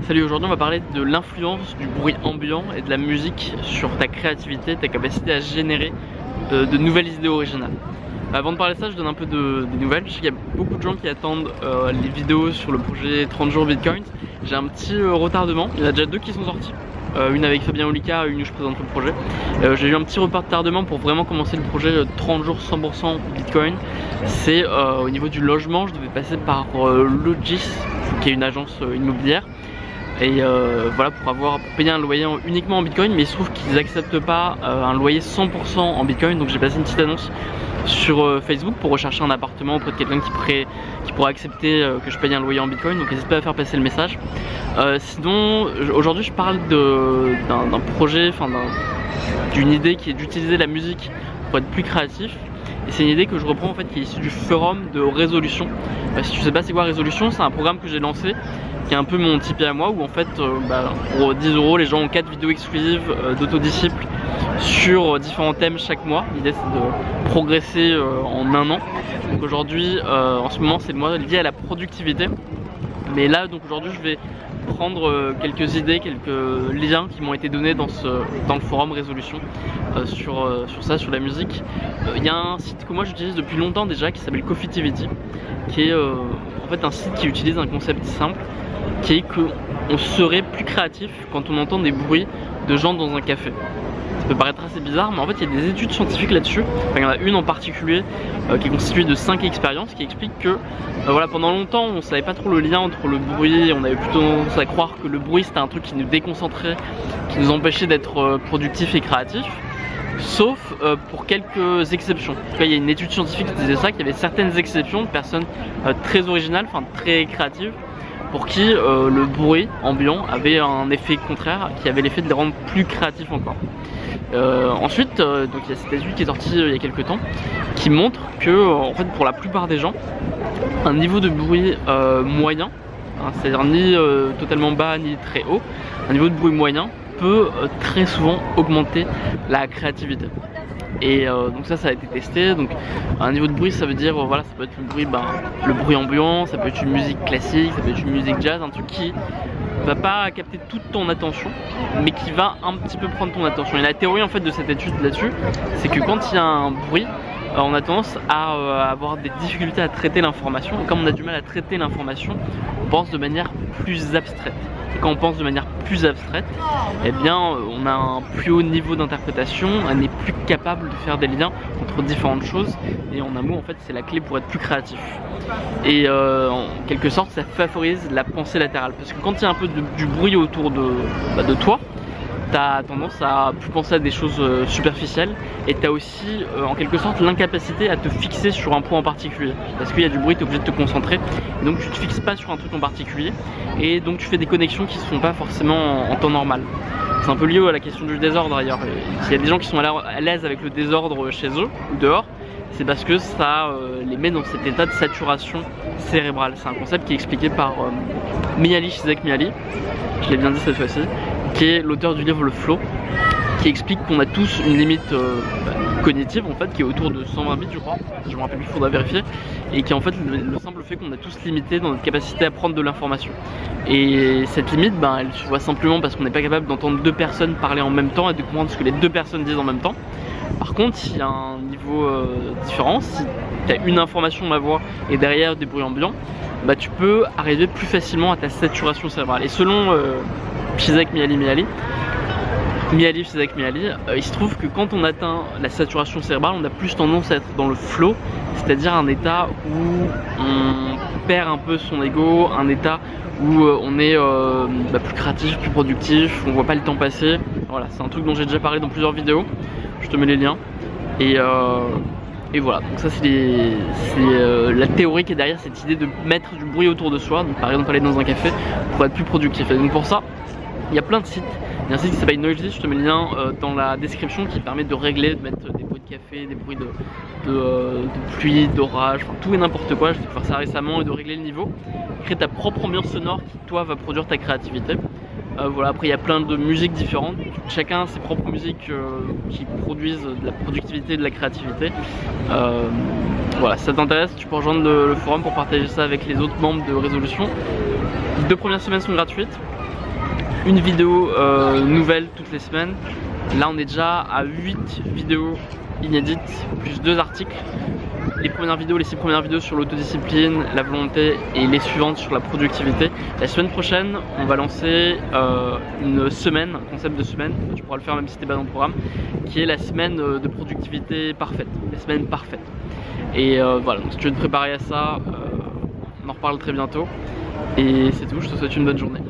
Salut, aujourd'hui on va parler de l'influence du bruit ambiant et de la musique sur ta créativité, ta capacité à générer de nouvelles idées originales. Avant de parler de ça, je donne un peu des nouvelles. Je sais qu'il y a beaucoup de gens qui attendent les vidéos sur le projet 30 jours Bitcoin. J'ai un petit retardement, il y en a déjà deux qui sont sortis. Une avec Fabien Olicka, une où je présente le projet. J'ai eu un petit retardement pour vraiment commencer le projet 30 jours 100% Bitcoin. C'est au niveau du logement, je devais passer par Logis, qui est une agence immobilière. Et voilà, pour payer un loyer uniquement en Bitcoin, mais il se trouve qu'ils n'acceptent pas un loyer 100% en Bitcoin. Donc j'ai passé une petite annonce sur Facebook pour rechercher un appartement auprès de quelqu'un qui pourrait accepter que je paye un loyer en Bitcoin. Donc n'hésite pas à faire passer le message. Sinon, aujourd'hui je parle d'un projet, d'une idée qui est d'utiliser la musique pour être plus créatif. Et c'est une idée que je reprends en fait, qui est issue du forum de Résolution. Si tu sais pas c'est quoi Résolution, c'est un programme que j'ai lancé qui est un peu mon Tipeee à moi, où en fait pour 10 € les gens ont 4 vidéos exclusives d'autodisciples sur différents thèmes chaque mois. L'idée c'est de progresser en un an. Donc aujourd'hui en ce moment c'est le mois lié à la productivité. Mais là donc aujourd'hui je vais prendre quelques idées, quelques liens qui m'ont été donnés dans le forum Résolution sur la musique. Il y a un site que moi j'utilise depuis longtemps déjà qui s'appelle Coffeetivity, qui est en fait un site qui utilise un concept simple, qui est qu'on serait plus créatif quand on entend des bruits de gens dans un café. Ça peut paraître assez bizarre, mais en fait il y a des études scientifiques là-dessus. Il y en a une en particulier qui est constituée de 5 expériences qui explique que voilà, pendant longtemps on savait pas trop le lien entre le bruit, on avait plutôt tendance à croire que le bruit c'était un truc qui nous déconcentrait, qui nous empêchait d'être productifs et créatifs. Sauf pour quelques exceptions. En tout cas, il y a une étude scientifique qui disait ça, qu'il y avait certaines exceptions de personnes très originales, très créatives, pour qui le bruit ambiant avait un effet contraire, qui avait l'effet de les rendre plus créatifs encore. Ensuite, donc il y a cette étude qui est sortie il y a quelques temps, qui montre que en fait, pour la plupart des gens, un niveau de bruit moyen, c'est-à-dire ni totalement bas ni très haut, un niveau de bruit moyen peut très souvent augmenter la créativité. Et donc ça a été testé. Donc un niveau de bruit, ça veut dire voilà, ça peut être le bruit ambiant, ça peut être une musique classique, ça peut être une musique jazz, un truc qui va pas capter toute ton attention, mais qui va un petit peu prendre ton attention. Et la théorie en fait de cette étude là-dessus, c'est que quand il y a un bruit, on a tendance à avoir des difficultés à traiter l'information. Et comme on a du mal à traiter l'information, on pense de manière plus abstraite. Et quand on pense de manière plus abstraite, eh bien on a un plus haut niveau d'interprétation, on est plus capable de faire des liens entre différentes choses. Et en un mot, en fait, c'est la clé pour être plus créatif. Et en quelque sorte, ça favorise la pensée latérale. Parce que quand il y a un peu du bruit autour de toi, t'as tendance à plus penser à des choses superficielles, et t'as aussi en quelque sorte l'incapacité à te fixer sur un point en particulier. Parce qu'il y a du bruit, t'es obligé de te concentrer, et donc tu te fixes pas sur un truc en particulier, et donc tu fais des connexions qui se font pas forcément en temps normal. C'est un peu lié à la question du désordre d'ailleurs. S'il y a des gens qui sont à l'aise avec le désordre chez eux ou dehors, c'est parce que ça les met dans cet état de saturation cérébrale. C'est un concept qui est expliqué par Csikszentmihalyi, je l'ai bien dit cette fois-ci, qui est l'auteur du livre Le Flow, qui explique qu'on a tous une limite cognitive en fait, qui est autour de 120 bits je crois, je me rappelle plus, il faudra vérifier, et qui est en fait le simple fait qu'on a tous limité dans notre capacité à prendre de l'information. Et cette limite, elle se voit simplement parce qu'on n'est pas capable d'entendre deux personnes parler en même temps et de comprendre ce que les deux personnes disent en même temps. Par contre, s'il y a un niveau différent, si tu as une information, ma voix, et derrière des bruits ambiants, tu peux arriver plus facilement à ta saturation cérébrale. Et selon Csikszentmihalyi, il se trouve que quand on atteint la saturation cérébrale, on a plus tendance à être dans le flow, c'est-à-dire un état où on perd un peu son ego, un état où on est plus créatif, plus productif, on voit pas le temps passer. Voilà, c'est un truc dont j'ai déjà parlé dans plusieurs vidéos, je te mets les liens. Et voilà, donc ça c'est la théorie qui est derrière cette idée de mettre du bruit autour de soi, donc par exemple aller dans un café pour être plus productif. Et donc pour ça, il y a plein de sites. Il y a un site qui s'appelle Noisy, je te mets le lien dans la description, qui permet de régler, de mettre des bruits de café, des bruits de pluie, d'orage, tout et n'importe quoi. J'ai dû faire ça récemment, et de régler le niveau. Créer ta propre ambiance sonore qui toi va produire ta créativité. Voilà, après il y a plein de musiques différentes, chacun a ses propres musiques qui produisent de la productivité et de la créativité. Voilà, si ça t'intéresse, tu peux rejoindre le forum pour partager ça avec les autres membres de Résolution. Les 2 premières semaines sont gratuites. une vidéo nouvelle toutes les semaines. Là on est déjà à 8 vidéos inédites, plus 2 articles. Les premières vidéos, les 6 premières vidéos sur l'autodiscipline, la volonté et les suivantes sur la productivité. La semaine prochaine, on va lancer une semaine, un concept de semaine, tu pourras le faire même si t'es pas dans le programme, qui est la semaine de productivité parfaite, la semaine parfaite. Et voilà, donc si tu veux te préparer à ça, on en reparle très bientôt. Et c'est tout, je te souhaite une bonne journée.